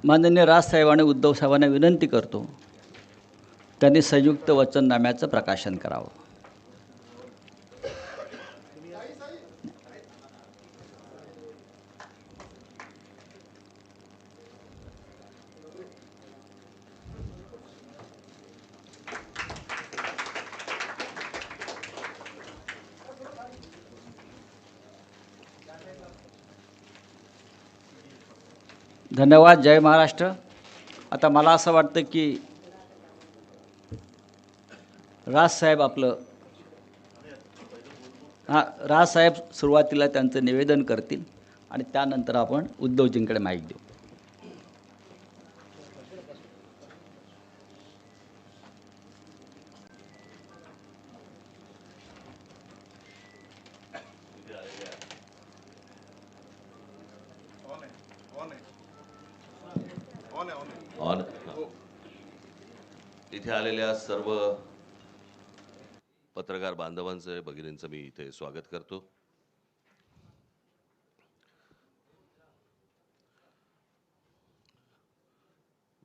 माननीय राजसाहेब आणि उद्धवसाहेबांना विनंती करतो त्यांनी संयुक्त वचननाम्याचं प्रकाशन करावं. धन्यवाद. जय महाराष्ट्र. आता मला असं वाटतं की राजसाहेब राजसाहेब सुरुवातीला त्यांचं निवेदन करतील आणि त्यानंतर आपण उद्धवजींकडे माईक देऊ. इथे आलेल्या सर्व पत्रकार बांधवांचं भगिनींचं मी इथे स्वागत करतो.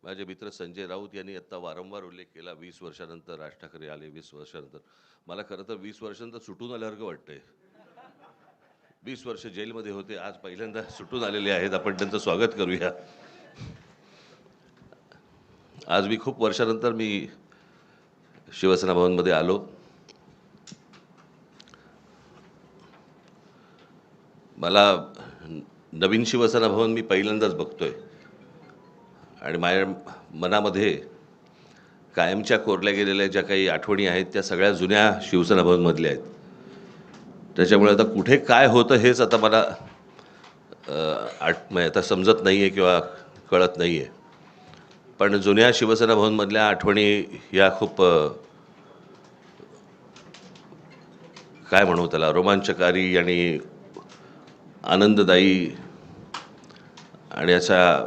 माझे मित्र संजय राऊत यांनी आता वारंवार उल्लेख केला 20 वर्षानंतर राज ठाकरे आले. 20 वर्षानंतर मला खरं तर 20 वर्षानंतर सुटून आल्यासारखं वाटतंय. 20 वर्ष जेलमध्ये होते, आज पहिल्यांदा सुटून आलेले आहेत. आपण त्यांचं स्वागत करूया. आज मी खूप वर्षानंतर मी शिवसेना भवनमध्ये आलो. मला नवीन शिवसेना भवन मी पहिल्यांदाच बघतोय आणि माझ्या मनामध्ये कायमच्या कोरल्या गेलेल्या ज्या काही आठवणी आहेत त्या सगळ्या जुन्या शिवसेना भवनमधल्या आहेत. त्याच्यामुळे आता कुठे काय होतं हेच आता मला आता समजत नाही आहे किंवा कळत नाही आहे. पण जुन्या शिवसेना भवनमधल्या आठवणी या खूप काय म्हणू त्याला, रोमांचकारी आणि आनंददायी आणि अशा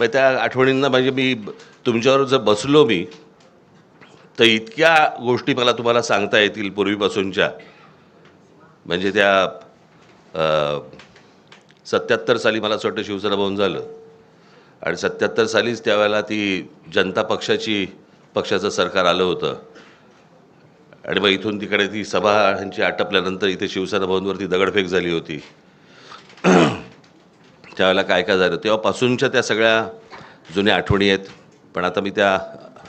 त्या आठवणींना म्हणजे मी तुमच्यावर जर बसलो मी तर इतक्या गोष्टी मला तुम्हाला सांगता येतील पूर्वीपासूनच्या. म्हणजे त्या 77 साली मला असं वाटतं शिवसेना भवन झालं आणि 77 सालीच त्यावेळेला ती जनता पक्षाचं सरकार आलं होतं आणि मग इथून तिकडे ती सभा ह्यांची आटपल्यानंतर इथे शिवसेना भवनवरती दगडफेक झाली होती. त्यावेळेला काय काय झालं तेव्हापासूनच्या त्या सगळ्या जुन्या आठवणी आहेत. पण आता मी त्या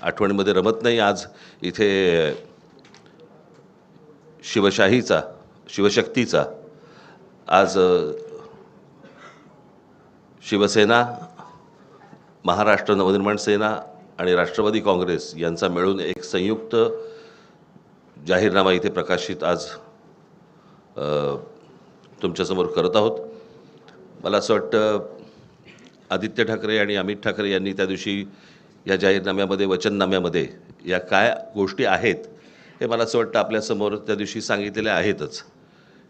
आठवणीमध्ये रमत नाही. आज इथे शिवशक्तीचा आज शिवसेना, महाराष्ट्र नवनिर्माण सेना आणि राष्ट्रवादी काँग्रेस यांचा मिळून एक संयुक्त जाहीरनामा इथे प्रकाशित आज तुमच्यासमोर करत आहोत. मला असं वाटतं आदित्य ठाकरे आणि अमित ठाकरे यांनी त्या दिवशी या जाहीरनाम्यामध्ये, वचननाम्यामध्ये या काय गोष्टी आहेत हे मला असं वाटतं आपल्यासमोर त्या दिवशी सांगितलेल्या आहेतच.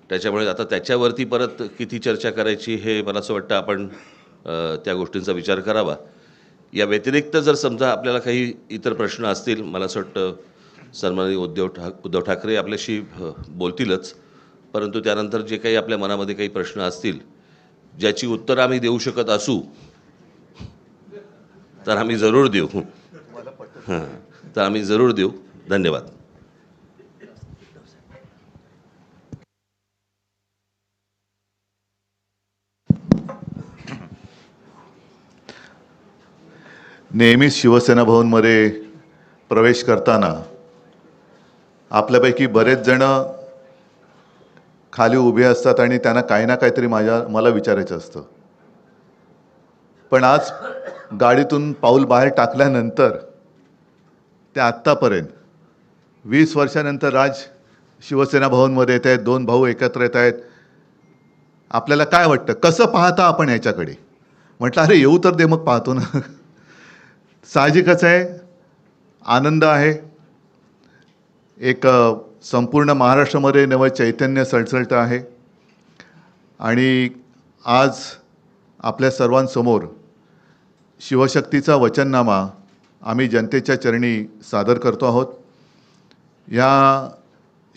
त्याच्यामुळे आता त्याच्यावरती परत किती चर्चा करायची हे मला असं वाटतं आपण त्या गोष्टींचा विचार करावा. या व्यतिरिक्त जर समजा आपल्याला काही इतर प्रश्न असतील, मला असं वाटतं सन्माननीय उद्धव ठाकरे आपल्याशी बोलतीलच. परंतु त्यानंतर जे काही आपल्या मनामध्ये काही प्रश्न असतील ज्याची उत्तरं आम्ही देऊ शकत असू तर आम्ही जरूर देऊ. तर आम्ही जरूर देऊ. धन्यवाद. नेहमीच शिवसेना भवनमध्ये प्रवेश करताना आपल्यापैकी बरेच जण खाली उभे असतात आणि त्यांना काही ना काहीतरी मला विचारायचं असतं. पण आज गाडीतून पाऊल बाहेर टाकल्यानंतर ते आत्तापर्यंत 20 वर्षानंतर राज शिवसेना भवनमध्ये येत आहेत. 2 भाऊ एकत्र येत आहेत. आपल्याला काय वाटतं, कसं पाहता आपण ह्याच्याकडे? म्हटलं अरे येऊ तर दे, मग पाहतो ना. साहजिकच आहे, आनंद आहे. एक संपूर्ण महाराष्ट्रामध्ये नवं चैतन्य सळसळतं आहे आणि आज आपल्या सर्वांसमोर शिवशक्तीचा वचननामा आम्ही जनतेच्या चरणी सादर करतो आहोत. या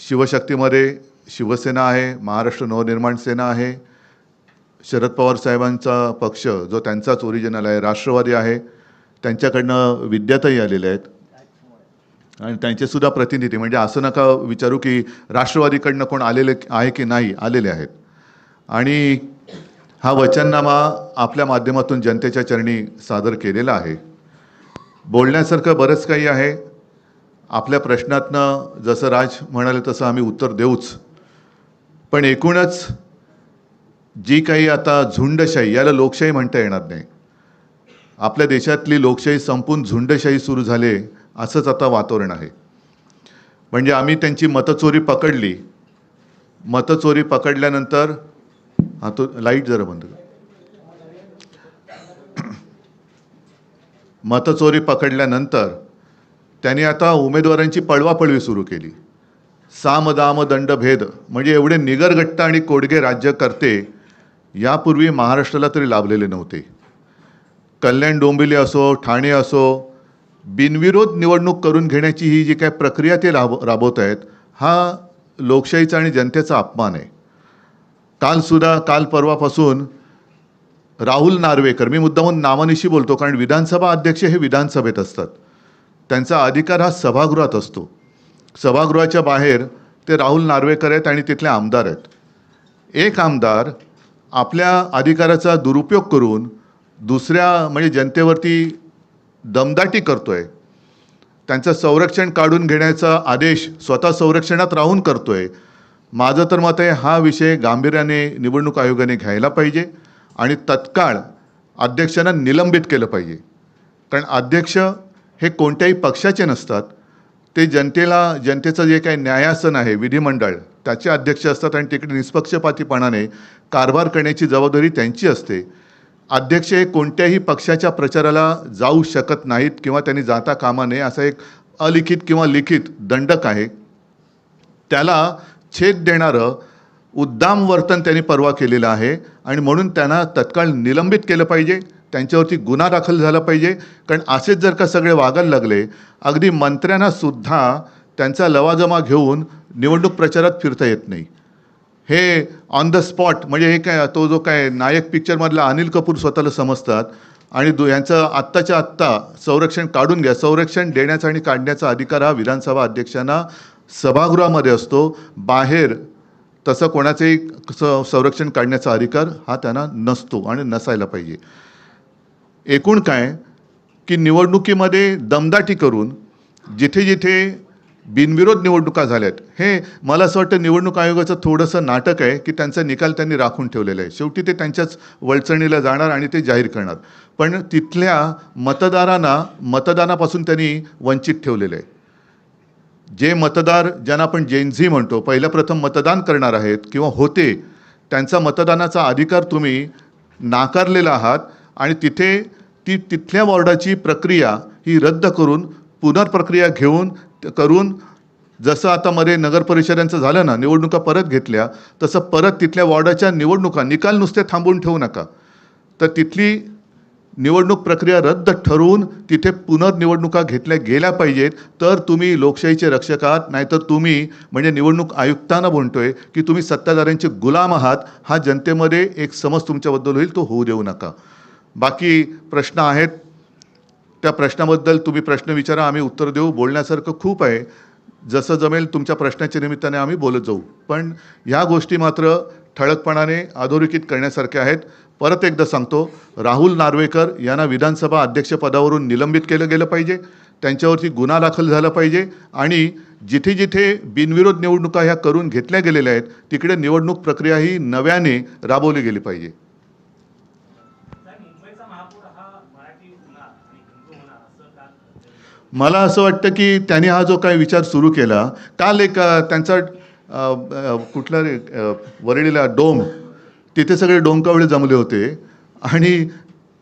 शिवशक्तीमध्ये शिवसेना आहे, महाराष्ट्र नवनिर्माण सेना आहे, शरद पवार साहेबांचा पक्ष जो त्यांचाच ओरिजिनल आहे, राष्ट्रवादी आहे, त्यांच्याकडनं विद्याताई आलेले आहेत आणि त्यांचेसुद्धा प्रतिनिधी, म्हणजे असं नका विचारू की राष्ट्रवादीकडनं कोण आलेले आहे की नाही, आलेले आहेत. आणि हा वचननामा आपल्या माध्यमातून जनतेच्या चरणी सादर केलेला आहे. बोलण्यासारखं बरंच काही आहे. आपल्या प्रश्नातनं जसं राज म्हणाले तसं आम्ही उत्तर देऊच, पण एकूणच जी काही आता झुंडशाही, याला लोकशाही म्हणता येणार नाही, आपल्या देशातली लोकशाही संपून झुंडशाही सुरू झाले असंच आता वातावरण आहे. म्हणजे आम्ही त्यांची मतचोरी पकडली, मतचोरी पकडल्यानंतर हा तो लाईट जरा बंद कर. मतचोरी पकडल्यानंतर त्यांनी आता उमेदवारांची पळवापळवी सुरू केली. साम दाम दंड भेद, म्हणजे एवढे निगरगट्ट आणि कोडगे राज्यकर्ते यापूर्वी महाराष्ट्राला तरी लाभलेले नव्हते. कल्याण डोंबिवली असो, ठाणे असो, बिनविरोध निवडणूक करून घेण्याची ही जी काय प्रक्रिया ते राबवत आहेत, हा लोकशाहीचा आणि जनतेचा अपमान आहे. काल परवापासून राहुल नार्वेकर, मी मुद्दामून नावानिशी बोलतो कारण विधानसभा अध्यक्ष हे विधानसभेत असतात, त्यांचा अधिकार हा सभागृहात असतो. सभागृहाच्या बाहेर ते राहुल नार्वेकर आहेत आणि तिथले आमदार आहेत. एक आमदार आपल्या अधिकाराचा दुरुपयोग करून दुसऱ्या म्हणजे जनतेवरती दमदाटी करतोय, त्यांचं संरक्षण काढून घेण्याचा आदेश स्वतः संरक्षणात राहून करतोय. माझं तर मत आहे हा विषय गांभीर्याने निवडणूक आयोगाने घ्यायला पाहिजे आणि तत्काळ अध्यक्षांना निलंबित केलं पाहिजे. कारण अध्यक्ष हे कोणत्याही पक्षाचे नसतात, ते जनतेचं जे काही न्यायासन आहे विधिमंडळ त्याचे अध्यक्ष असतात आणि तिकडे निष्पक्षपातीपणाने कारभार करण्याची जबाबदारी त्यांची असते. अध्यक्ष हे कोणत्याही पक्षाच्या प्रचाराला जाऊ शकत नाहीत किंवा त्यांनी जाता कामा नये, असा एक अलिखित किंवा लिखित दंडक आहे. त्याला छेद देणारं उद्दाम वर्तन त्यांनी परवा केलेलं आहे आणि म्हणून त्यांना तत्काळ निलंबित केलं पाहिजे, त्यांच्यावरती गुन्हा दाखल झाला पाहिजे. कारण असेच जर का सगळे वागायला लागले, अगदी मंत्र्यांना सुद्धा त्यांचा लवाजमा घेऊन निवडणूक प्रचारात फिरता येत नाही. हे ऑन द स्पॉट, म्हणजे हे काय तो जो काय नायक पिक्चरमधला अनिल कपूर स्वतःला समजतात आणि यांचं आत्ताच्या आत्ता संरक्षण काढून घ्या. संरक्षण देण्याचा आणि काढण्याचा अधिकार हा विधानसभा अध्यक्षांना सभागृहामध्ये असतो, बाहेर तसं कोणाचंही संरक्षण काढण्याचा अधिकार हा त्यांना नसतो आणि नसायला पाहिजे. एकूण काय की निवडणुकीमध्ये दमदाटी करून जिथे जिथे बिनविरोध निवडणुका झाल्यात, हे मला असं वाटतं निवडणूक आयोगाचं थोडंसं नाटक आहे की त्यांचा निकाल त्यांनी राखून ठेवलेला आहे. शेवटी ते त्यांच्याच वळचणीला जाणार आणि ते जाहीर करणार, पण तिथल्या मतदारांना मतदानापासून त्यांनी वंचित ठेवलेलं आहे. जे मतदार ज्यांना आपण जेनझी म्हणतो, पहिलं प्रथम मतदान करणार आहेत किंवा होते, त्यांचा मतदानाचा अधिकार तुम्ही नाकारलेला आहात आणि तिथल्या वॉर्डाची प्रक्रिया ही रद्द करून पुनर्प्रक्रिया करून जसं आता मध्ये नगर परिषदांचं झालं ना, निवडणुका परत घेतल्या, तसं परत तिथल्या वॉर्डाच्या निवडणुका निकाल नुसते थांबवून ठेवू नका, तर तिथली निवडणूक प्रक्रिया रद्द ठरवून तिथे पुनर्निवडणुका घेतल्या गेल्या पाहिजेत. तर तुम्ही लोकशाहीचे रक्षक आहात. नाहीतर तुम्ही म्हणजे निवडणूक आयुक्तांना म्हणतोय की तुम्ही सत्ताधाऱ्यांचे गुलाम आहात. हा जनतेमध्ये एक समज तुमच्याबद्दल होईल, तो होऊ देऊ नका. बाकी प्रश्न आहेत, त्या प्रश्नाबद्दल तुम्ही प्रश्न विचारा, आम्ही उत्तर देऊ. बोलण्यासारखं खूप आहे, जसं जमेल तुमच्या प्रश्नाच्या निमित्ताने आम्ही बोलत जाऊ, पण ह्या गोष्टी मात्र ठळकपणाने अधोरेखित करण्यासारख्या आहेत. परत एकदा सांगतो, राहुल नार्वेकर यांना विधानसभा अध्यक्षपदावरून निलंबित केलं गेलं पाहिजे, त्यांच्यावरती गुन्हा दाखल झाला पाहिजे आणि जिथे जिथे बिनविरोध निवडणुका ह्या करून घेतल्या गेलेल्या आहेत तिकडे निवडणूक प्रक्रिया ही नव्याने राबवली गेली पाहिजे. मला असं वाटतं की त्यांनी हा जो काही विचार सुरू केला, काल एक त्यांचा कुठला रे वरळीला डोम, तिथे सगळे डोमकावळे जमले होते आणि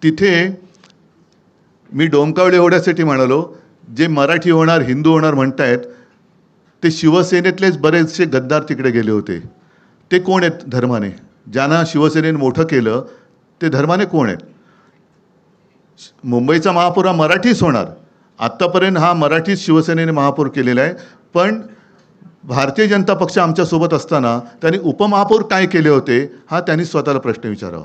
तिथे मी डोमकावळे एवढ्यासाठी म्हणालो, जे मराठी होणार हिंदू होणार म्हणतायत ते शिवसेनेतलेच बरेचसे गद्दार तिकडे गेले होते. ते कोण आहेत धर्माने? ज्यांना शिवसेनेने मोठं केलं ते धर्माने कोण आहेत? मुंबईचा महापौर हा मराठीच होणार. आत्तापर्यंत हा मराठीच शिवसेनेने महापौर केलेला आहे, पण भारतीय जनता पक्ष आमच्यासोबत असताना त्यांनी उपमहापौर काय केले होते हा त्यांनी स्वतःला प्रश्न विचारावा.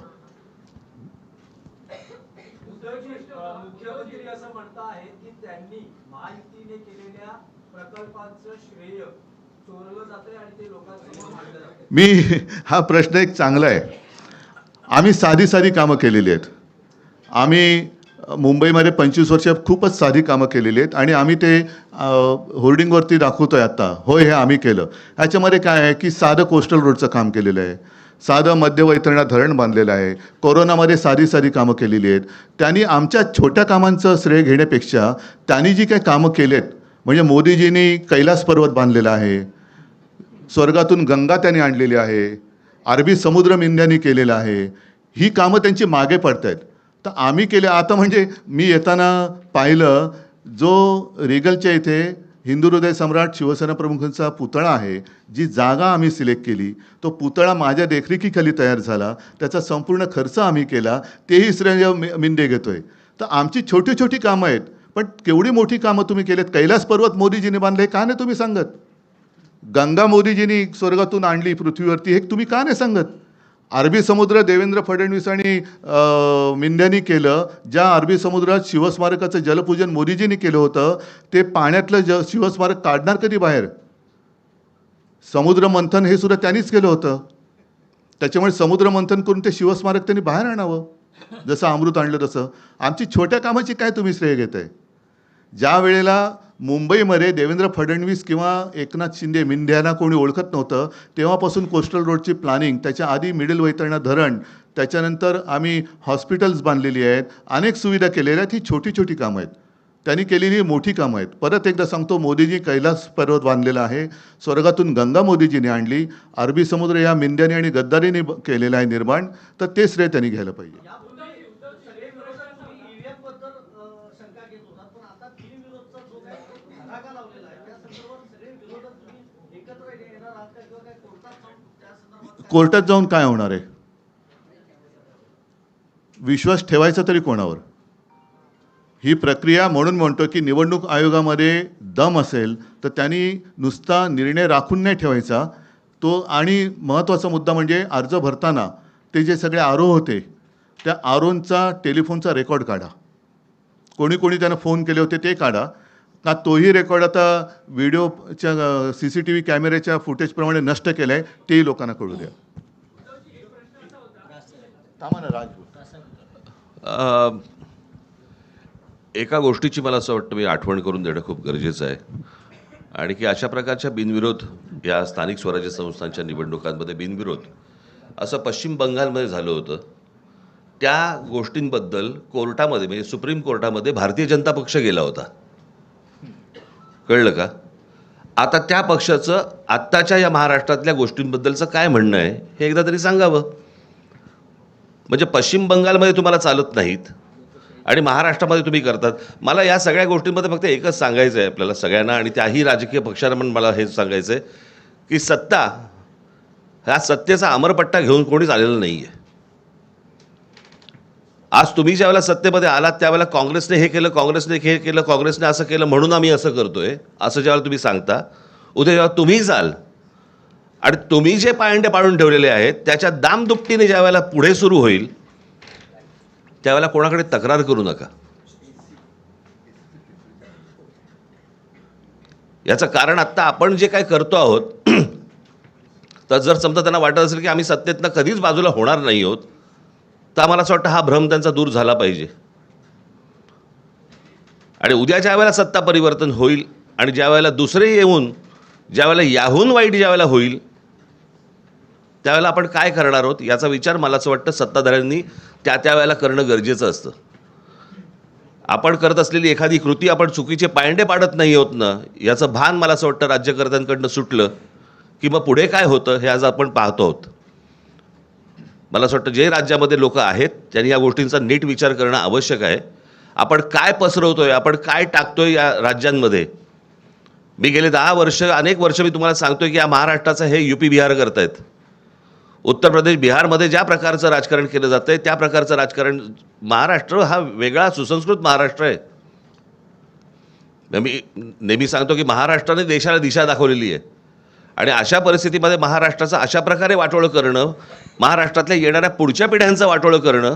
मुख्यमंत्री असं म्हणतायत की त्यांनी महायुतीने केलेल्या प्रकल्पांचं श्रेय चोरलं जातंय आणि ते लोकांसमोर मांडलं जातंय. मी हा प्रश्न एक चांगला आहे. आम्ही साधी कामं केलेली आहेत. आम्ही मुंबईमध्ये 25 वर्ष खूपच साधी कामं केलेली आहेत आणि आम्ही ते होर्डिंगवरती दाखवतोय आता. होय, हे आम्ही केलं. ह्याच्यामध्ये काय आहे की साधं कोस्टल रोडचं काम केलेलं आहे, साधं मध्यवैतरणा धरण बांधलेलं आहे, कोरोनामध्ये साधी कामं केलेली आहेत. त्यांनी आमच्या छोट्या कामांचं श्रेय घेण्यापेक्षा त्यांनी जी काही कामं केलेत, म्हणजे मोदीजींनी कैलास पर्वत बांधलेला आहे, स्वर्गातून गंगा त्यांनी आणलेली आहे, अरबी समुद्र इंडियानी केलेलं आहे, ही कामं त्यांची मागे पडत आहेत. तर आम्ही केले. आता म्हणजे मी येताना पाहिलं, जो रिगलच्या इथे हिंदू हृदय सम्राट शिवसेना प्रमुखांचा पुतळा आहे, जी जागा आम्ही सिलेक्ट केली, तो पुतळा माझ्या देखरेखीखाली तयार झाला, त्याचा संपूर्ण खर्च आम्ही केला, तेही श्रेय मिंदे घेतोय. तर आमची छोटी कामं आहेत, पण केवढी मोठी कामं तुम्ही केलेत. कैलास पर्वत मोदीजीने बांधले, का नाही तुम्ही सांगत? गंगा मोदीजींनी स्वर्गातून आणली पृथ्वीवरती, हे तुम्ही का नाही सांगत? अरबी समुद्र देवेंद्र फडणवीस आणि मिंद्यांनी केलं. ज्या अरबी समुद्रात शिवस्मारकाचं जलपूजन मोदीजींनी केलं होतं, ते पाण्यातलं शिवस्मारक काढणार कधी बाहेर? समुद्र मंथन हे सुद्धा त्यांनीच केलं होतं. त्याच्यामुळे समुद्र मंथन करून ते शिवस्मारक त्यांनी बाहेर आणावं, जसं अमृत आणलं तसं. आमची छोट्या कामाची काय तुम्ही श्रेय घेताय? ज्या वेळेला मुंबईमध्ये देवेंद्र फडणवीस किंवा एकनाथ शिंदे मिंद्यांना कोणी ओळखत नव्हतं, तेव्हापासून कोस्टल रोडची प्लॅनिंग, त्याच्या आधी मिडल वैतरणा धरण, त्याच्यानंतर आम्ही हॉस्पिटल्स बांधलेली आहेत, अनेक सुविधा केलेल्या आहेत. ही छोटी कामं आहेत. त्यांनी केलेली मोठी कामं आहेत. परत एकदा सांगतो, मोदीजी कैलास पर्वत बांधलेला आहे, स्वर्गातून गंगा मोदीजीने आणली, अरबी समुद्र या मिंद्याने आणि गद्दारीने केलेला आहे निर्माण, तर ते श्रेय त्यांनी घ्यायला पाहिजे. सगळे विरोधक ईव्हीएम बद्दल शंका घेत होतात, पण आता बिनविरोधचा जो काही धडाका लावलेला आहे त्या संदर्भात सगळे विरोधक तुम्ही एकत्र येणार आहात का, किंवा काय कोर्टात जाऊन त्या संदर्भात? कोर्टात जाऊन काय होणार आहे? विश्वास ठेवायचा तरी कोणावर? ही प्रक्रिया, म्हणून म्हणतो की निवडणूक आयोगामध्ये दम असेल तर त्यांनी नुसता निर्णय राखून नाही ठेवायचा तो. आणि महत्त्वाचा मुद्दा म्हणजे अर्ज भरताना ते जे सगळे आरोह होते, त्या आरोंचा टेलिफोनचा रेकॉर्ड काढा. कोणी त्यांना फोन केले होते ते काढा. का तोही रेकॉर्ड आता व्हिडिओच्या CCTV कॅमेऱ्याच्या फुटेजप्रमाणे नष्ट केलं आहे, तेही लोकांना कळू द्या. एका गोष्टीची मला असं वाटतं मी आठवण करून देणं खूप गरजेचं आहे, आणि की अशा प्रकारच्या बिनविरोध या स्थानिक स्वराज्य संस्थांच्या निवडणुकांमध्ये बिनविरोध असं पश्चिम बंगालमध्ये झालं होतं. त्या गोष्टींबद्दल कोर्टामध्ये, म्हणजे सुप्रीम कोर्टामध्ये भारतीय जनता पक्ष गेला होता. कळलं का? आता त्या पक्षाचं आत्ताच्या या महाराष्ट्रातल्या गोष्टींबद्दलचं काय म्हणणं आहे हे एकदा तरी सांगावं. म्हणजे पश्चिम बंगालमध्ये तुम्हाला चालत नाहीत आणि महाराष्ट्रामध्ये तुम्ही करतात. मला या सगळ्या गोष्टींमध्ये फक्त एकच सांगायचं आहे आपल्याला सगळ्यांना, आणि त्याही राजकीय पक्षांना पण मला हेच सांगायचं आहे की सत्ता, ह्या सत्तेचा अमरपट्टा घेऊन कोणीच आलेलं नाही आहे. आज तुम्ही ज्यावेळेला सत्तेमध्ये आलात त्यावेळेला काँग्रेसने हे केलं, काँग्रेसने हे केलं, काँग्रेसने असं केलं म्हणून आम्ही असं करतोय, असं ज्यावेळेला तुम्ही सांगता, उद्या जेव्हा तुम्ही जाल आणि तुम्ही जे पायंडे पाडून ठेवलेले आहेत त्याच्या दामदुपटीने ज्यावेळेला पुढे सुरू होईल त्यावेळेला कोणाकडे तक्रार करू नका. याचं कारण आत्ता आपण जे काय करतो आहोत, तर जर समजा त्यांना वाटत असेल की आम्ही सत्तेतनं कधीच बाजूला होणार नाही आहोत, तर आम्हाला असं वाटतं हा भ्रम त्यांचा दूर झाला पाहिजे. आणि उद्या ज्या वेळेला सत्ता परिवर्तन होईल आणि ज्या वेळेला दुसरे येऊन, ज्यावेळेला याहून वाईट ज्यावेळेला होईल, त्यावेळेला आपण काय करणार आहोत याचा विचार मला असं वाटतं सत्ताधाऱ्यांनी त्यावेळेला करणं गरजेचं असतं. आपण करत असलेली एखादी कृती आपण चुकीचे पायंडे पाडत नाही आहोत ना, याचं भान मला असं वाटतं राज्यकर्त्यांकडनं सुटलं की मग पुढे काय होतं हे आज आपण पाहतो आहोत. मला असं वाटतं जे राज्यामध्ये लोक आहेत त्यांनी या गोष्टींचा नीट विचार करणं आवश्यक आहे. आपण काय पसरवतोय, आपण काय टाकतोय या राज्यांमध्ये. मी गेले 10 वर्ष, अनेक वर्ष मी तुम्हाला सांगतोय की या महाराष्ट्राचं हे UP बिहार करतायत. उत्तर प्रदेश, बिहारमध्ये ज्या प्रकारचं राजकारण केलं जातं आहे त्या प्रकारचं राजकारण, महाराष्ट्र हा वेगळा सुसंस्कृत महाराष्ट्र आहे. मी नेहमी सांगतो की महाराष्ट्राने देशाला दिशा दाखवलेली आहे. आणि अशा परिस्थितीमध्ये महाराष्ट्राचं अशा प्रकारे वाटोळं करणं, महाराष्ट्रातल्या येणाऱ्या पुढच्या पिढ्यांचं वाटोळं करणं,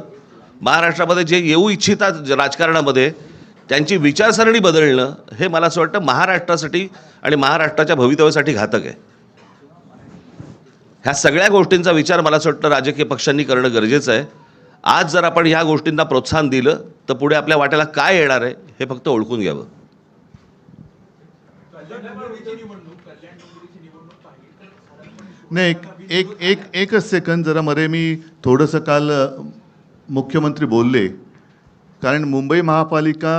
महाराष्ट्रामध्ये जे येऊ इच्छितात राजकारणामध्ये त्यांची विचारसरणी बदलणं, हे मला असं वाटतं महाराष्ट्रासाठी आणि महाराष्ट्राच्या भवितव्यासाठी घातक आहे. ह्या सगळ्या गोष्टींचा विचार मला असं वाटतं राजकीय पक्षांनी करणं गरजेचं आहे. आज जर आपण ह्या गोष्टींना प्रोत्साहन दिलं तर पुढे आपल्या वाट्याला काय येणार आहे हे फक्त ओळखून घ्यावं. नाही, एकच सेकंद जरा मरे, मी थोडंसं काल मुख्यमंत्री बोलले, कारण मुंबई महापालिका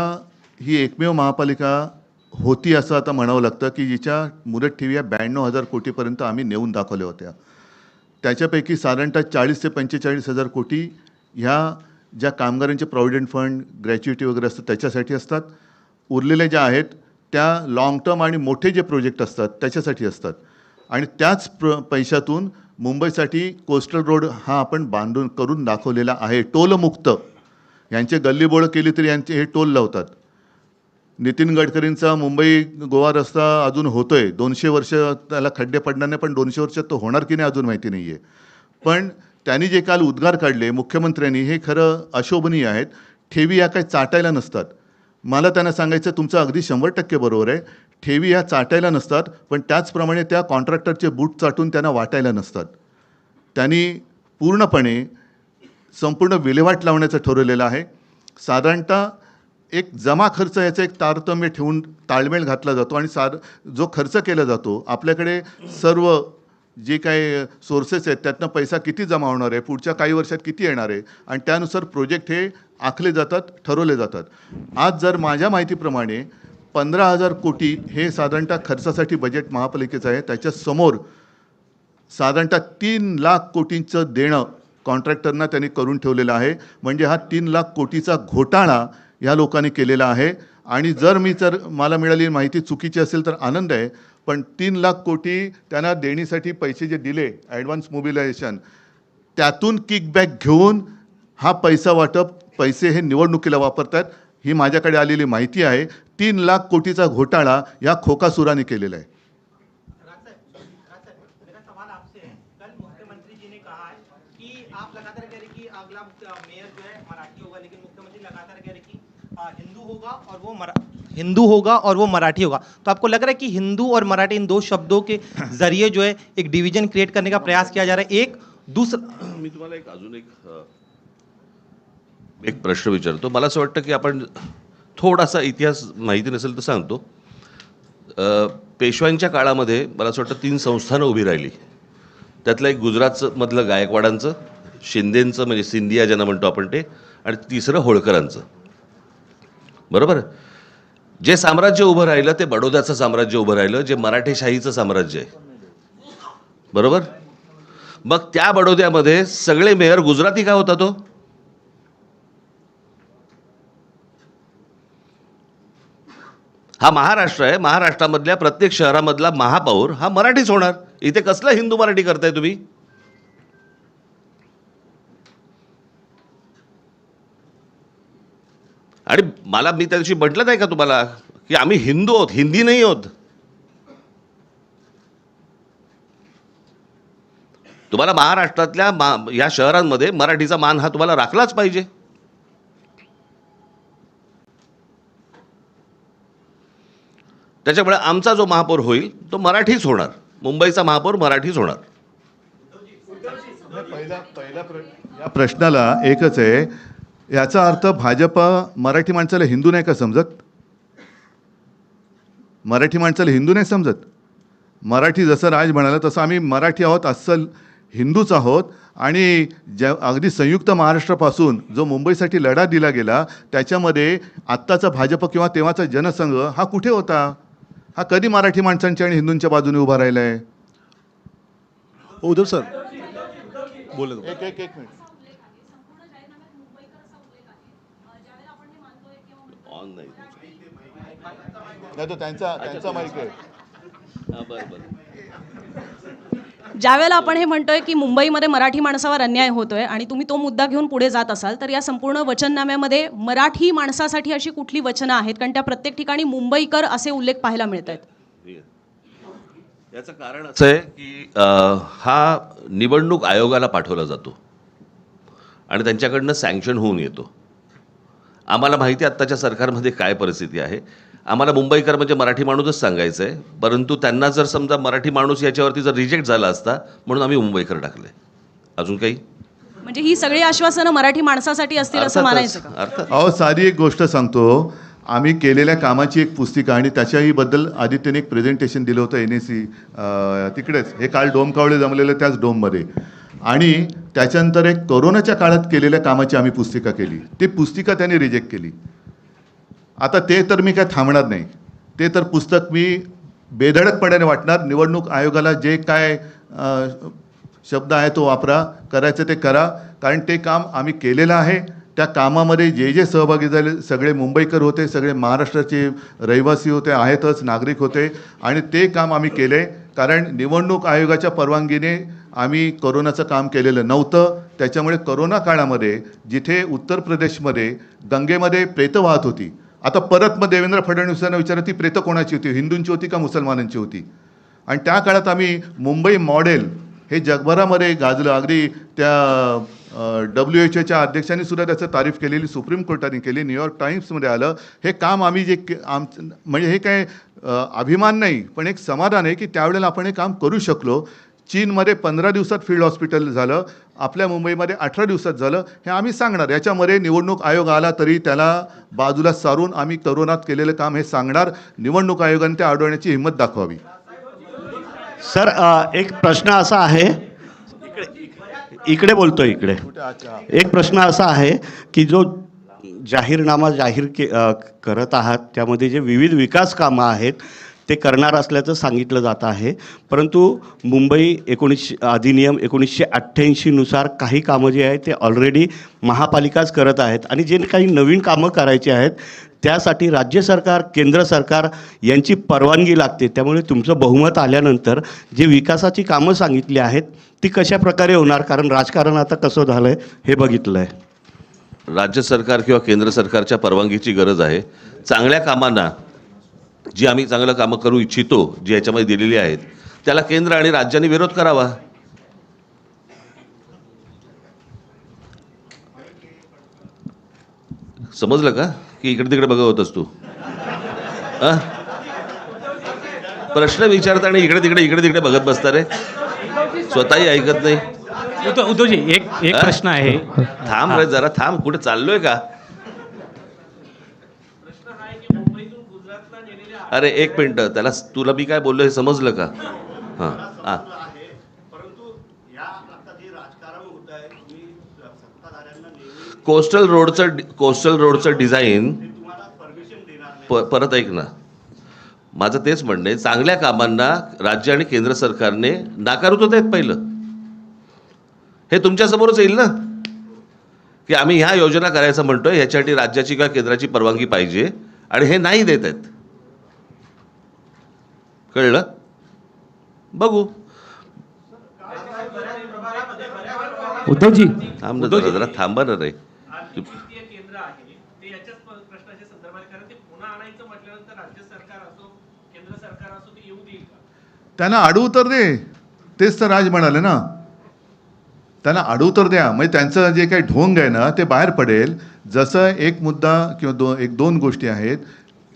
ही एकमेव महापालिका होती असं आता म्हणावं लागतं की जिच्या मुदत ठेवी 92,000 कोटीपर्यंत आम्ही नेऊन दाखवल्या होत्या. त्याच्यापैकी साधारणतः 40 ते 45,000 कोटी ह्या ज्या कामगारांचे प्रॉव्हिडंट फंड, ग्रॅच्युइटी वगैरे असतात त्याच्यासाठी असतात. उरलेल्या ज्या आहेत त्या लाँग टर्म आणि मोठे जे प्रोजेक्ट असतात त्याच्यासाठी असतात. आणि त्याच पैशातून मुंबईसाठी कोस्टल रोड हा आपण बांधून करून दाखवलेला आहे, टोलमुक्त. यांचे गल्लीबोळं केली तरी यांचे हे टोल लावतात. नितीन गडकरींचा मुंबई गोवा रस्ता अजून होतोय, 200 वर्ष त्याला खड्डे पडणार नाही, पण 200 वर्षात तो होणार की नाही अजून माहिती नाही आहे. पण त्यांनी जे काल उद्गार काढले मुख्यमंत्र्यांनी हे खरं अशोभनीय आहेत. ठेवी या काही चाटायला नसतात. मला त्यांना सांगायचं तुमचं अगदी 100% बरोबर आहे. ठेवी या चाटायला नसतात, पण त्याचप्रमाणे त्या कॉन्ट्रॅक्टरचे बूट चाटून त्यांना वाटायला नसतात. त्यांनी पूर्णपणे संपूर्ण विल्हेवाट लावण्याचं ठरवलेलं आहे. साधारणतः एक जमा खर्च याचा एक तारतम्य ठेवून ताळमेळ घातला जातो आणि जो खर्च केला जातो आपल्याकडे सर्व जे काही सोर्सेस आहेत त्यातनं पैसा किती जमा होणार आहे, पुढच्या काही वर्षात किती येणार आहे, आणि त्यानुसार प्रोजेक्ट हे आखले जातात, ठरवले जातात. आज जर माझ्या माहितीप्रमाणे 15,000 कोटी हे साधारणतः खर्चासाठी बजेट महापालिकेचं आहे. त्याच्यासमोर साधारणतः 3 लाख कोटींचं देणं कॉन्ट्रॅक्टरना त्यांनी करून ठेवलेलं आहे. म्हणजे हा 3 लाख कोटीचा घोटाळा या लोकांनी केलेला आहे. आणि जर मला मिळालेली माहिती चुकीची असेल तर आनंद आहे, पण 3 लाख कोटी त्यांना देणीसाठी पैसे जे दिले ॲडव्हान्स मोबिलायझेशन, त्यातून किकबॅक घेऊन हा पैसे हे निवडणुकीला वापरतात, ही माझ्याकडे आलेली माहिती आहे. 3 लाख कोटीचा घोटाळा या खोकासुराने केलेला आहे. मेरा सवाल आपसे है, कल मुख्यमंत्री जी ने कहा है कि आप लगातार कह रहे कि अगला मेयर जो है मराठी होगा, लेकिन मुख्यमंत्री लगातार कह रहे कि हिंदू होगा और वो मराठी होगा. तो आपको लग रहा है कि हिंदू और मराठी इन 2 शब्दों के जरिए जो है एक डिवीजन क्रिएट करने का प्रयास किया जा रहा है? एक दूसरा, मी तुम्हाला अजून एक प्रश्न विचारतो. मला असं वाटतं की आपण थोडासा इतिहास माहिती नसेल तर सांगतो. पेशव्यांच्या काळामध्ये मला असं वाटतं 3 संस्थानं उभी राहिली. त्यातलं एक गुजरातचं मधलं गायकवाडांचं, शिंदेंचं म्हणजे सिंधिया ज्यांना म्हणतो आपण ते, आणि तिसरं होळकरांचं. बरोबर. जे साम्राज्य उभं राहिलं ते बडोद्याचं साम्राज्य उभं राहिलं, जे मराठेशाहीचं साम्राज्य आहे. बरोबर. मग त्या बडोद्यामध्ये सगळे मेयर गुजराती का होता? तो हा महाराष्ट्र आहे. महाराष्ट्रामधल्या प्रत्येक शहरामधला महापौर हा मराठीच होणार. इथे कसलं हिंदू मराठी करताय तुम्ही? आणि मी त्या दिवशी म्हटलं नाही का तुम्हाला की आम्ही हिंदू आहोत, हिंदी नाही आहोत. तुम्हाला महाराष्ट्रातल्या या शहरांमध्ये मराठीचा मान हा तुम्हाला राखलाच पाहिजे. त्याच्यामुळे आमचा जो महापौर होईल तो मराठीच होणार. मुंबईचा महापौर मराठीच होणार. या प्रश्नाला एकच आहे, याचा अर्थ भाजपा मराठी माणसाला हिंदू नाही का समजत? मराठी माणसाला हिंदू नाही समजत? मराठी जसं राज म्हणाला तसं आम्ही मराठी आहोत, अस्सल हिंदूच आहोत. आणि अगदी संयुक्त महाराष्ट्रापासून जो मुंबईसाठी लढा दिला गेला त्याच्यामध्ये आत्ताचा भाजप किंवा तेव्हाचा जनसंघ हा कुठे होता? हा कधी मराठी माणसांच्या आणि हिंदूंच्या बाजूने उभा राहिला आहे? उद्धव सर बोला. एक मिनिट. नाही तो त्यांचा माईक आहे. ज्यावेळेला आपण हे म्हणतोय की मुंबईमध्ये मराठी माणसावर अन्याय होतोय आणि तुम्ही तो मुद्दा घेऊन पुढे जात असाल तर या संपूर्ण वचननाम्यामध्ये मराठी माणसासाठी अशी कुठली वचनं आहेत? कारण त्या प्रत्येक ठिकाणी मुंबईकर असे उल्लेख पाहायला मिळत आहेत. याचं कारण असं आहे की हा निवडणूक आयोगाला पाठवला जातो आणि त्यांच्याकडनं सँक्शन होऊन येतो. आम्हाला माहिती आहे आत्ताच्या सरकारमध्ये काय परिस्थिती आहे. आम्हाला मुंबईकर म्हणजे मराठी माणूसच सांगायचं आहे, परंतु त्यांना जर समजा मराठी माणूस याच्यावरती जर रिजेक्ट झाला असता म्हणून आम्ही मुंबईकर टाकले. अजून काही म्हणजे ही सगळी आश्वासनं मराठी माणसासाठी असतील असं मानायचं का? अर्थात अहो साधी एक गोष्ट सांगतो. आम्ही केलेल्या कामाची एक पुस्तिका आणि त्याच्याही बद्दल आदित्यने एक प्रेझेंटेशन दिलं होतं NAC तिकडेच. हे काल डोम कावळे जमलेलं त्याच डोममध्ये. आणि त्याच्यानंतर एक कोरोनाच्या काळात केलेल्या कामाची आम्ही पुस्तिका केली. ती पुस्तिका त्यांनी रिजेक्ट केली. आता ते तर मी काय थांबणार नाही. ते तर पुस्तक मी बेधडकपणाने वाटणार. निवडणूक आयोगाला जे काय शब्द आहे तो वापरा, करायचं ते करा, कारण ते काम आम्ही केलेलं आहे. त्या कामामध्ये जे जे सहभागी झाले सगळे मुंबईकर होते, सगळे महाराष्ट्राचे रहिवासी होते, आहेतच, नागरिक होते आणि ते काम आम्ही केले. कारण निवडणूक आयोगाच्या परवानगीने आम्ही कोरोनाचं काम केलेलं नव्हतं. त्याच्यामुळे कोरोना काळामध्ये जिथे उत्तर प्रदेशमध्ये गंगेमध्ये प्रेतं वाहत होती, आता परत मग देवेंद्र फडणवीसांना विचारलं ती प्रेतं कोणाची होती, हिंदूंची होती का मुसलमानांची होती. आणि त्या काळात आम्ही मुंबई मॉडेल हे जगभरामध्ये गाजलं. अगदी त्या WHO अध्यक्षांनी सुद्धा त्याचं तारीफ केलेली सुप्रीम कोर्टाने केली, न्यूयॉर्क टाइम्समध्ये आलं. हे काम आम्ही जे म्हणजे हे काय अभिमान नाही पण एक समाधान आहे की त्यावेळेला आपण हे काम करू शकलो. चीनमध्ये 15 दिवसात फील्ड हॉस्पिटल झालं, आपल्या मुंबईमध्ये 18 दिवसात झालं. हे आम्ही सांगणार. याच्यामध्ये निवडणूक आयोग आला तरी त्याला बाजूला सारून आम्ही कोरोनात केलेलं काम हे सांगणार. निवडणूक आयोगाने ते अडवण्याची हिंमत दाखवावी. सर एक प्रश्न असा आहे, इकडे बोलतो, इकडे एक प्रश्न असा आहे की जो जाहीरनामा करत आहात त्यामध्ये जे विविध विकास कामं आहेत ते करणार असल्याचं सांगितलं जात आहे, परंतु मुंबई अधिनियम 1988 नुसार काही कामं जी आहेत ते ऑलरेडी महापालिकाच करत आहेत आणि जे काही नवीन कामं करायची आहेत त्यासाठी राज्य सरकार, केंद्र सरकार यांची परवानगी लागते. त्यामुळे तुमचं बहुमत आल्यानंतर जे विकासाची कामं सांगितली आहेत ती कशा प्रकारे होणार? कारण राजकारण आता कसं झालं आहे हे बघितलं आहे. राज्य सरकार किंवा केंद्र सरकारच्या परवानगीची गरज आहे. चांगल्या कामांना जी आम्ही चांगलं कामं करू इच्छितो, जी याच्यामध्ये दिलेली आहेत, त्याला केंद्र आणि राज्यांनी विरोध करावा. समजलं का की इकडे तिकडे बघत होतस तू? प्रश्न विचारता आणि इकडे तिकडे बघत बसता रे, स्वतःही ऐकत नाही. उद्धवजी एक प्रश्न आहे. थांब रे जरा थांब, कुठे चाललोय का? अरे एक मिनिट, त्याला तुला मी काय बोललो हे समजलं का? हां हां कोस्टल रोडचं डिझाईन परत ऐक ना, माझं तेच म्हणणं आहे. चांगल्या कामांना राज्य आणि केंद्र सरकारने नाकारत होते पहिलं. हे तुमच्यासमोरच येईल ना की आम्ही ह्या योजना करायचं म्हणतोय, ह्याच्यासाठी राज्याची किंवा केंद्राची परवानगी पाहिजे आणि हे नाही देत आहेत. कळलं? बघू. उद्धवजी थांब ना जरा थांबा ना रे. केंद्र आहे ते याच्याच प्रश्नाच्या संदर्भात, कारण ते पुन्हा आणायचं म्हटल्यानंतर राज्य सरकार असो केंद्र सरकार असो ते येऊ देईल का? त्यांना आडउत्तर दे. तेच तर राज म्हणाले ना, त्यांना आडउत्तर द्या. म्हणजे त्यांचं जे काही ढोंग आहे ना ते बाहेर पडेल. जसं एक मुद्दा किंवा दोन गोष्टी आहेत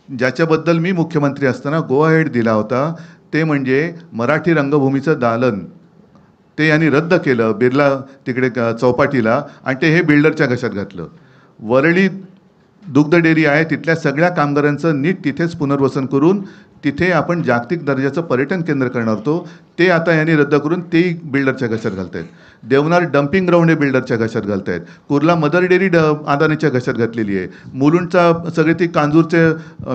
ज्याच्याबद्दल मी मुख्यमंत्री असताना गो अहेड दिला होता, ते म्हणजे मराठी रंगभूमीचं दालन ते यांनी रद्द केलं बिर्ला तिकडे चौपाटीला आणि ते हे बिल्डरच्या घशात घातलं. वरळी दुग्ध डेअरी आहे तिथल्या सगळ्या कामगारांचं नीट तिथेच पुनर्वसन करून तिथे आपण जागतिक दर्जाचं पर्यटन केंद्र करणार होतो, ते आता यांनी रद्द करून तेही बिल्डरच्या घशात घालत आहेत. देवनार डम्पिंग ग्राउंड हे बिल्डरच्या घशात घालत आहेत. कुर्ला मदर डेअरी अदानीच्या घशात घातलेली आहे. मुलुंडचा सगळे ती कांजूरचे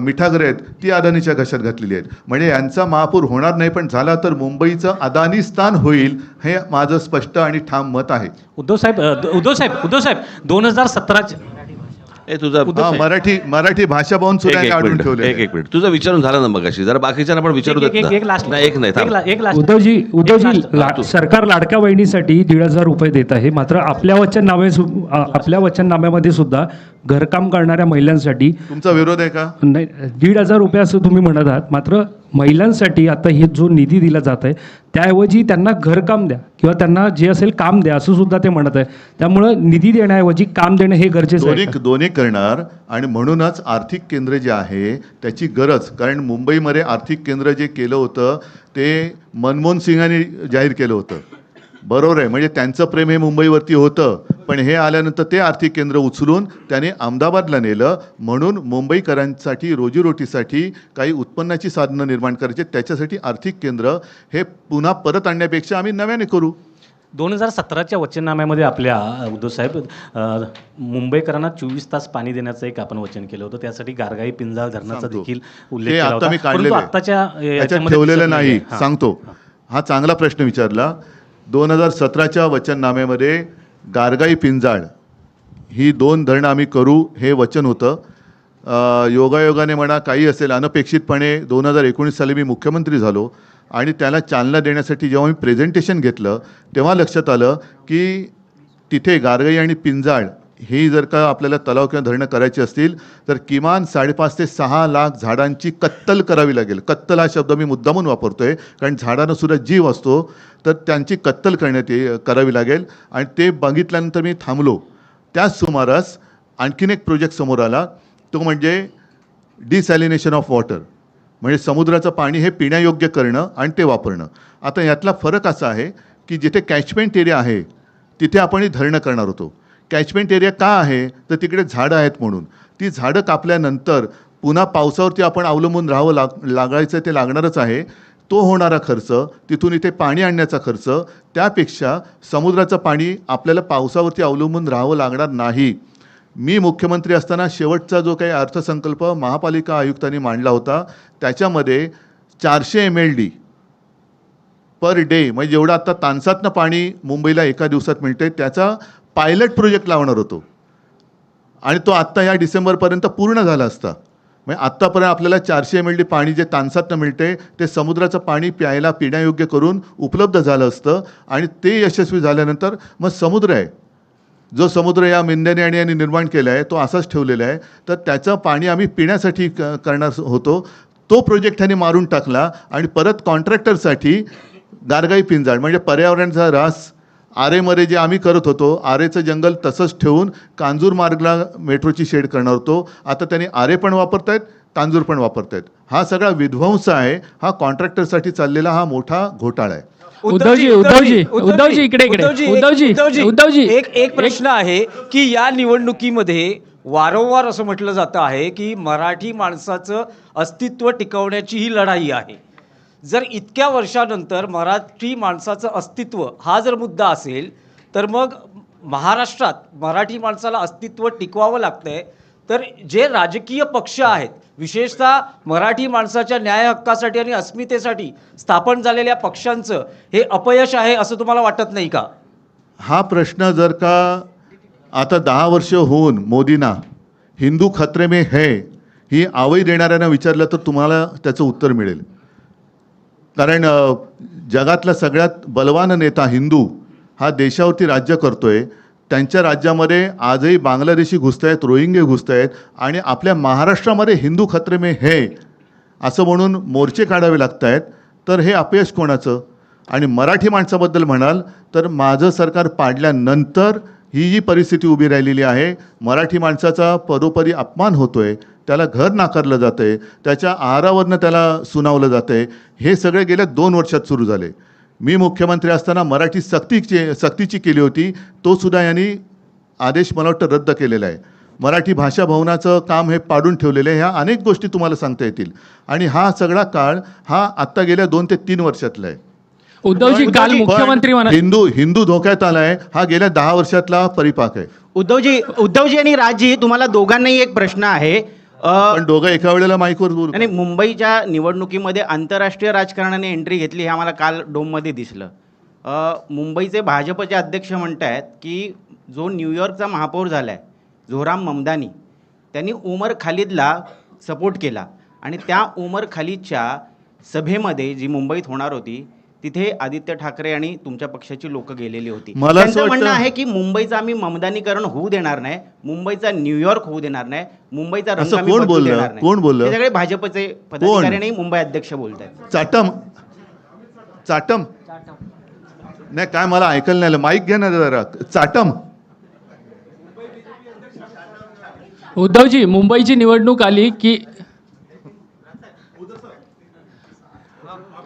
मिठागरे आहेत ती अदानीच्या घशात घातलेली आहेत. म्हणजे यांचा महापूर होणार नाही, पण झाला तर मुंबईचं अदानीस्थान होईल हे माझं स्पष्ट आणि ठाम मत आहे. उद्धव साहेब 2017 तुझा मराठी भाषा पाहून सुद्धा काढून ठेवले. एक मिनिट, तुझा विचारून झाला ना मगाशी, जरा बाकीच्यांना पण विचारू देत ना. एक नाही. उद्धवजी सरकार लाडक्या बहिणीसाठी 1,500 रुपये देत आहे, मात्र आपल्या वचननाम्यामध्ये सुद्धा घरकाम करणाऱ्या महिलांसाठी तुमचा विरोध आहे का? नाही 1,500 रुपये असं तुम्ही म्हणत आहात, मात्र महिलांसाठी आता हे जो निधी दिला जात आहे त्याऐवजी त्यांना घरकाम द्या किंवा त्यांना जे असेल काम द्या असं सुद्धा ते म्हणत आहे. त्यामुळं निधी देण्याऐवजी काम देणं हे गरजेचं आहे का? दोन्ही करणार. आणि म्हणूनच आर्थिक केंद्र जे आहे त्याची गरज, कारण मुंबईमध्ये आर्थिक केंद्र जे केलं होतं ते मनमोहन सिंगांनी जाहीर केलं होतं, बरोबर आहे. म्हणजे त्यांचं प्रेम हे मुंबईवरती होतं, पण हे आल्यानंतर ते आर्थिक केंद्र उचलून त्याने अहमदाबादला नेलं. म्हणून मुंबईकरांसाठी रोजीरोटीसाठी काही उत्पन्नाची साधनं निर्माण करायची, त्याच्यासाठी आर्थिक केंद्र हे पुन्हा परत आणण्यापेक्षा आम्ही नव्याने करू. 2017च्या वचननाम्यामध्ये आपल्या उद्धव साहेब मुंबईकरांना 24 तास पाणी देण्याचं एक आपण वचन केलं होतं. त्यासाठी गारगाई पिंजाळ धरणाचा सांगतो. देखील उल्लेख ते केला आता होता. मी परंतु काढलेलं आहे. आत्ताच्या त्याच्यात याच्यामध्ये ठेवलेलं दिसत नाही. हां. सांगतो. हा चांगला प्रश्न विचारला. 2017च्या वचननाम्यामध्ये गारगाई पिंजाळ ही 2 धरणं आम्ही करू हे वचन होतं. योगायोगाने म्हणा काही असेल, अनपेक्षितपणे 2019 साली मी मुख्यमंत्री झालो आणि त्याला चालना देण्यासाठी जेव्हा मी प्रेझेंटेशन घेतलं तेव्हा लक्षात आलं की तिथे गारगाई आणि पिंजाळ ही जर का आपल्याला तलाव किंवा धरणं करायची असतील तर किमान 5.5 ते 6 लाख झाडांची कत्तल करावी लागेल. कत्तल हा शब्द मी मुद्दामून वापरतोय कारण झाडांना सुद्धा जीव असतो, तर त्यांची कत्तल करावी लागेल. आणि ते बघितल्यानंतर मी थांबलो. त्याच सुमारास आणखीन एक प्रोजेक्ट समोर आला, तो म्हणजे डिसॅलिनेशन ऑफ वॉटर, म्हणजे समुद्राचं पाणी हे पिण्यायोग्य करणं आणि ते वापरणं. आता यातला फरक असा आहे की जिथे कॅचमेंट एरिया आहे तिथे आपण ही धरणं करणार होतो. कॅचमेंट एरिया का आहे तर तिकडे झाडं आहेत म्हणून. ती झाडं कापल्यानंतर पुन्हा पावसावरती आपण अवलंबून राहावं लागायचं, ते लागणारच आहे. तो होणारा खर्च, तिथून इथे पाणी आणण्याचा खर्च, त्यापेक्षा समुद्राचं पाणी आपल्याला पावसावरती अवलंबून राहावं लागणार नाही. मी मुख्यमंत्री असताना शेवटचा जो काही अर्थसंकल्प महापालिका आयुक्तांनी मांडला होता त्याच्यामध्ये 400 MLD पर डे, म्हणजे जेवढं आता तानसातनं पाणी मुंबईला एका दिवसात मिळते त्याचा पायलट प्रोजेक्ट लावणार होतो आणि तो आत्ता या डिसेंबरपर्यंत पूर्ण झाला असता. म्हणजे आत्तापर्यंत आपल्याला 400 MLD पाणी जे तानसातनं मिळते ते समुद्राचं पाणी प्यायला पिण्यायोग्य करून उपलब्ध झालं असतं. आणि ते यशस्वी झाल्यानंतर मग समुद्र आहे, जो समुद्र या मेंढ्याने आणि यांनी निर्माण केला आहे तो असाच ठेवलेला आहे, तर त्याचं पाणी आम्ही पिण्यासाठी करणार होतो. तो प्रोजेक्ट त्यांनी मारून टाकला आणि परत कॉन्ट्रॅक्टरसाठी गारगाई पिंजाळ म्हणजे पर्यावरणाचा ऱ्हास, आरेमध्ये जे आम्ही करत होतो आरेचं जंगल तसंच ठेवून कांजूर मार्गला मेट्रोची शेड करणार होतो. आता त्यांनी आरे पण वापरतायत, कांजूर पण वापरतायत. हा सगळा विध्वंस आहे. हा कॉन्ट्रॅक्टरसाठी चाललेला हा मोठा घोटाळा आहे. उद्धवजी इकडे एक प्रश्न आहे की या निवडणुकीमध्ये वारंवार असं म्हटलं जातं आहे की मराठी माणसाचं अस्तित्व टिकवण्याची ही लढाई आहे. जर इतक्या वर्षानंतर मराठी माणसाचं अस्तित्व हा जर मुद्दा असेल तर मग महाराष्ट्रात मराठी माणसाला अस्तित्व टिकवावं लागतंय, तर जे राजकीय पक्ष आहेत विशेषतः मराठी माणसाच्या न्याय हक्कासाठी आणि अस्मितेसाठी स्थापन झालेल्या पक्षांचं हे अपयश आहे असं तुम्हाला वाटत नाही का? हा प्रश्न जर का आता 10 वर्ष होऊन मोदींना हिंदू खतरे में है ही आवई देणाऱ्यांना विचारलं तर तुम्हाला त्याचं उत्तर मिळेल. कारण जगातला सगळ्यात बलवान नेता हिंदू हा देशावरती राज्य करतोय. त्यांच्या राज्यामध्ये आजही बांगलादेशी घुसत आहेत, रोहिंगे घुसत आहेत आणि आपल्या महाराष्ट्रामध्ये हिंदू खतरे में है असं म्हणून मोर्चे काढावे लागत आहेत. तर हे अपयश कोणाचं? आणि मराठी माणसाबद्दल म्हणाल तर माझं सरकार पाडल्यानंतर ही जी परिस्थिती उभी राहिलेली आहे, मराठी माणसाचा परोपरी अपमान होतोय, त्याला घर नाकारलं जातं आहे, त्याच्या आहारावरनं त्याला सुनावलं जातं आहे. हे सगळे गेल्या 2 वर्षात सुरू झाले. मी मुख्यमंत्री असताना मराठी सक्तीची केली होती, तो सुद्धा यांनी आदेश मला वाटतं रद्द केलेला आहे. मराठी भाषा भवनाचं काम हे पाडून ठेवलेलं आहे. ह्या अनेक गोष्टी तुम्हाला सांगता येतील. आणि हा सगळा काळ हा आत्ता गेल्या 2 ते 3 वर्षातला आहे. उद्धवजी काल मुख्यमंत्री हिंदू धोक्यात आलाय हा गेल्या 10 वर्षातला परिपाक आहे. उद्धवजी आणि राजजी, तुम्हाला दोघांनाही एक प्रश्न आहे. पण दोघं एका वेळेला माईकवर बोलू. आणि मुंबईच्या निवडणुकीमध्ये आंतरराष्ट्रीय राजकारणाने एंट्री घेतली हे आम्हाला काल डोममध्ये दिसलं. मुंबईचे भाजपचे अध्यक्ष म्हणत आहेत की जो न्यूयॉर्कचा महापौर झाला आहे झोराम ममदानी, त्यांनी उमर खालिदला सपोर्ट केला आणि त्या उमर खालिदच्या सभेमध्ये जी मुंबईत होणार होती तिथे आदित्य ठाकरे आणि तुमच्या पक्षाची लोक गेलेली होती. मला असं त्यांचं म्हणणं वाटतं- आहे की मुंबईचं आम्ही ममदानीकरण होऊ देणार नाही, मुंबईचा न्यूयॉर्क होऊ देणार नाही, मुंबईचा रंग असं आम्ही कोण बदलू बोललं? देणार नाही. कोण बोललं? हे सगळे भाजपचे पदाधिकारी आणि मुंबई अध्यक्ष बोलत आहेत. चाटम नाही काय मला ऐकायला नाही आलं. माईक घ्या ना जरा. चाटम उद्धवजी, मुंबईची निवडणूक आली की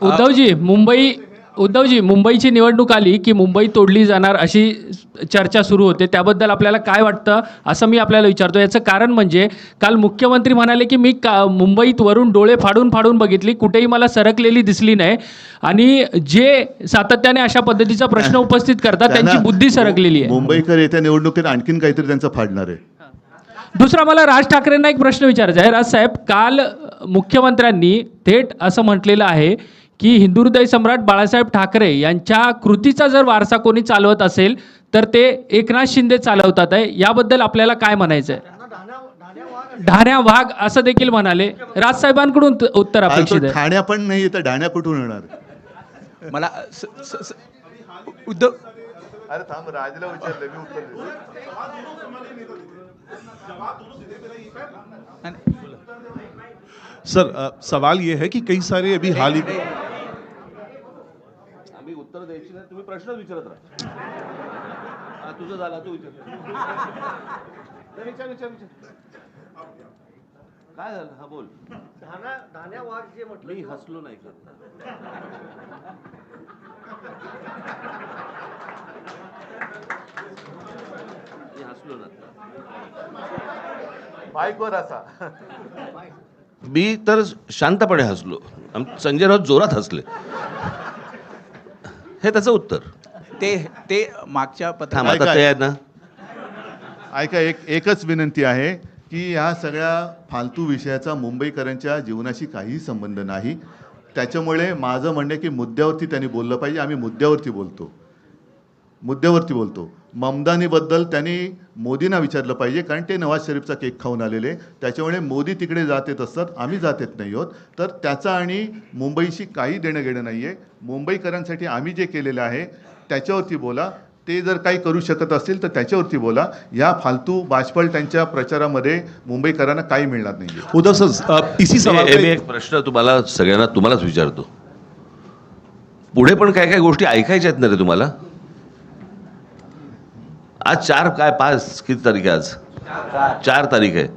उद्धवजी मुंबईची निवडणूक आली की मुंबई तोडली जाणार अशी चर्चा सुरू होते. त्याबद्दल आपल्याला काय वाटतं असं मी आपल्याला विचारतो. याचं कारण म्हणजे काल मुख्यमंत्री म्हणाले की मी मुंबईत वरून डोळे फाडून फाडून बघितली, कुठेही मला सरकलेली दिसली नाही. आणि जे सातत्याने अशा पद्धतीचा प्रश्न उपस्थित करतात त्यांची बुद्धी सरकलेली आहे. मुंबईकर येत्या निवडणुकीत आणखीन काहीतरी त्यांचं फाडणार आहे. दुसरा मला राज ठाकरेंना एक प्रश्न विचारायचा आहे. राजसाहेब, काल मुख्यमंत्र्यांनी थेट असं म्हटलेलं आहे की हिंदुहृदय सम्राट बाळासाहेब ठाकरे यांच्या कृतीचा जर वारसा कोणी चालवत असेल तर ते एकनाथ शिंदे चालवतात आहे. याबद्दल आपल्याला काय म्हणायचं आहे? ढाण्या वाघ असं देखील म्हणाले. राजसाहेबांकडून उत्तर अपेक्षित आहे. ठाण्या पण नाही तर ढाण्या कुठून येणार? मला उद्धव अरे थांब, राजला विचारलं मी उत्तर देतो. सर सवाल ये है कि कई सारे अभी हाल ही में आम्ही उत्तर द्यायची नाही, तुम्ही प्रश्न विचारत राहा. तुझं झाला, तू विचार. विचार काय झालं? हा बोल. धान्या वाघ जे म्हटलं मी हसलो नाही का? मी हसलो ना. बाईकवर असा मी तर शांतपणे हसलो. संजय राऊत जोरात हसले. हे त्याचं उत्तर. ते मागच्या थांब, आता ते आहे ना. ऐका, एकच विनंती आहे की ह्या सगळ्या फालतू विषयाचा मुंबईकरांच्या जीवनाशी काहीही संबंध नाही. त्याच्यामुळे माझं म्हणणं आहे की मुद्द्यावरती त्यांनी बोललं पाहिजे. आम्ही मुद्द्यावरती बोलतो. ममदानीबद्दल त्यांनी मोदींना विचारलं पाहिजे, कारण ते नवाज शरीफचा केक खाऊन आलेले. त्याच्यामुळे मोदी तिकडे जात येत असतात, आम्ही जात येत नाही आहोत. तर त्याचा आणि मुंबईशी काही देणं घेणं नाही आहे. मुंबईकरांसाठी आम्ही जे केलेलं आहे त्याच्यावरती बोला. ते जर काही करू शकत असतील तर त्याच्यावरती बोला. या फालतू बाजपळ त्यांच्या प्रचारामध्ये मुंबईकरांना काही मिळणार नाही. उद्धव सर इसी सवाल मी एक प्रश्न तुम्हालाच विचारतो. पुढे पण काय काय गोष्टी ऐकायच्या आहेत ना रे तुम्हाला? आज 5 किती तारीख आहे? आज 4 तारीख आहे.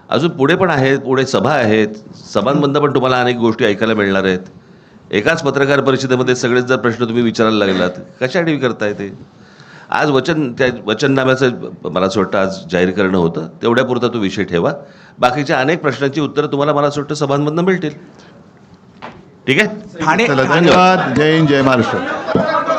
अजून पुढे पण आहेत, पुढे सभा आहेत. सभांमधनं पण तुम्हाला अनेक गोष्टी ऐकायला मिळणार आहेत. एकाच पत्रकार परिषदेमध्ये सगळेच जर प्रश्न तुम्ही विचारायला लागलात, कशासाठी करताय ते? आज त्या वचननाम्याचं मला असं वाटतं आज जाहीर करणं होतं, तेवढ्यापुरता तो विषय ठेवा. बाकीच्या अनेक प्रश्नांची उत्तरं तुम्हाला मला असं वाटतं सभांमधनं मिळतील. ठीक आहे. चला, धन्यवाद. जय हिंद, जय महाराष्ट्र.